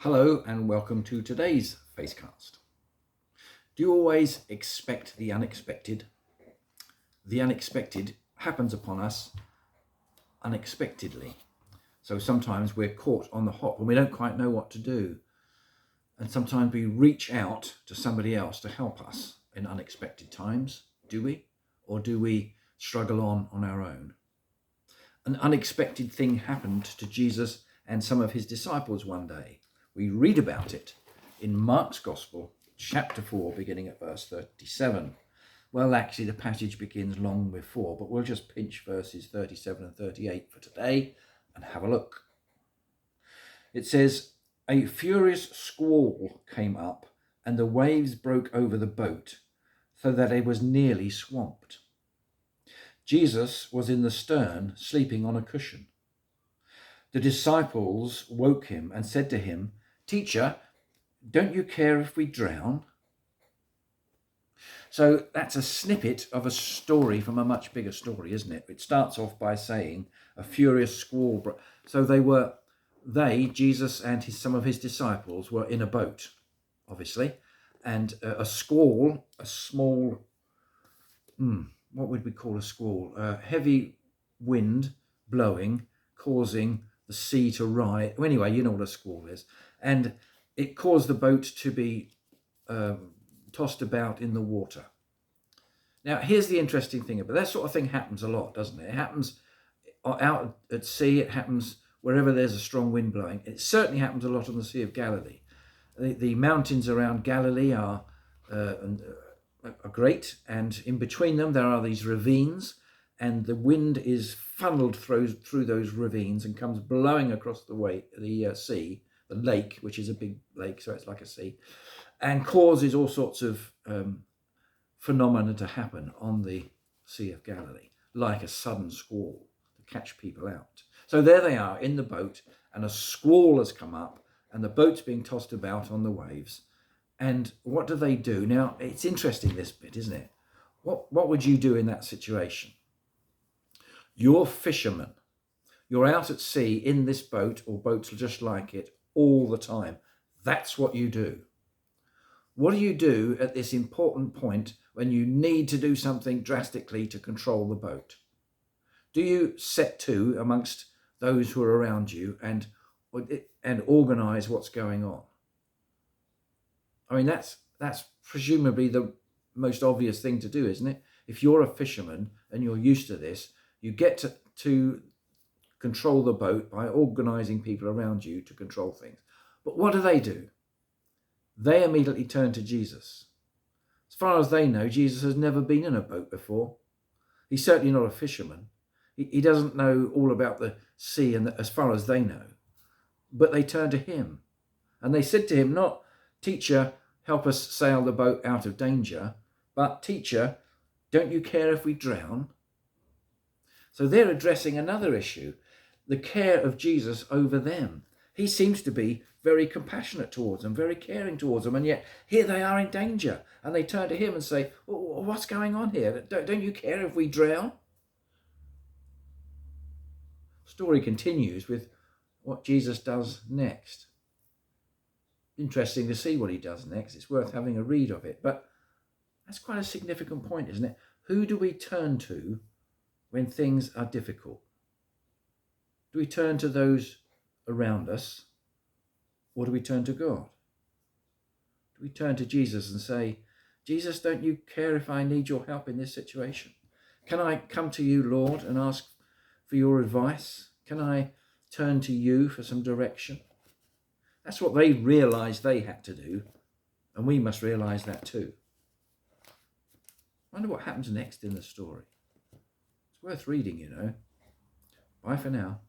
Hello and welcome to today's Facecast. Do you always expect the unexpected? The unexpected happens upon us unexpectedly. So sometimes we're caught on the hop and we don't quite know what to do. And sometimes we reach out to somebody else to help us in unexpected times. Do we? Or do we struggle on our own? An unexpected thing happened to Jesus and some of his disciples one day. We read about it in Mark's Gospel, chapter 4, beginning at verse 37. Well, actually, the passage begins long before, but we'll just pinch verses 37 and 38 for today and have a look. It says, "A furious squall came up, and the waves broke over the boat, so that it was nearly swamped. Jesus was in the stern, sleeping on a cushion. The disciples woke him and said to him, 'Teacher, don't you care if we drown?'" So that's a snippet of a story from a much bigger story, isn't it? It starts off by saying a furious squall. So Jesus and some of his disciples were in a boat, obviously, and a squall, a small, what would we call a squall? Heavy wind blowing, causing the sea to rise. Anyway, you know what a squall is. And it caused the boat to be tossed about in the water. Now, here's the interesting thing about that sort of thing happens a lot, doesn't it? It happens out at sea. It happens wherever there's a strong wind blowing. It certainly happens a lot on the Sea of Galilee. The mountains around Galilee are great, and in between them there are these ravines, and the wind is funneled through those ravines and comes blowing across the sea, the lake, which is a big lake, so it's like a sea, and causes all sorts of phenomena to happen on the Sea of Galilee, like a sudden squall to catch people out. So there they are in the boat, and a squall has come up, and the boat's being tossed about on the waves. And what do? Now, it's interesting, this bit, isn't it? What would you do in that situation? You're fishermen. You're out at sea in this boat or boats just like it all the time. That's what you do. What do you do at this important point when you need to do something drastically to control the boat? Do you set to amongst those who are around you and organise what's going on? I mean, that's presumably the most obvious thing to do, isn't it? If you're a fisherman and you're used to this, you get to control the boat by organising people around you to control things. But what do? They immediately turn to Jesus. As far as they know, Jesus has never been in a boat before. He's certainly not a fisherman. He doesn't know all about the sea, and as far as they know. But they turn to him. And they said to him, not, "Teacher, help us sail the boat out of danger," but, "Teacher, don't you care if we drown?" So they're addressing another issue, the care of Jesus over them. He seems to be very compassionate towards them, very caring towards them, and yet here they are in danger. And they turn to him and say, "What's going on here? Don't you care if we drown?" The story continues with what Jesus does next. Interesting to see what he does next. It's worth having a read of it. But that's quite a significant point, isn't it? Who do we turn to when things are difficult? Do we turn to those around us, or do we turn to God? Do we turn to Jesus and say, "Jesus, don't you care if I need your help in this situation? Can I come to you, Lord, and ask for your advice? Can I turn to you for some direction?" That's what they realised they had to do, and we must realise that too. I wonder what happens next in the story. It's worth reading, you know. Bye for now.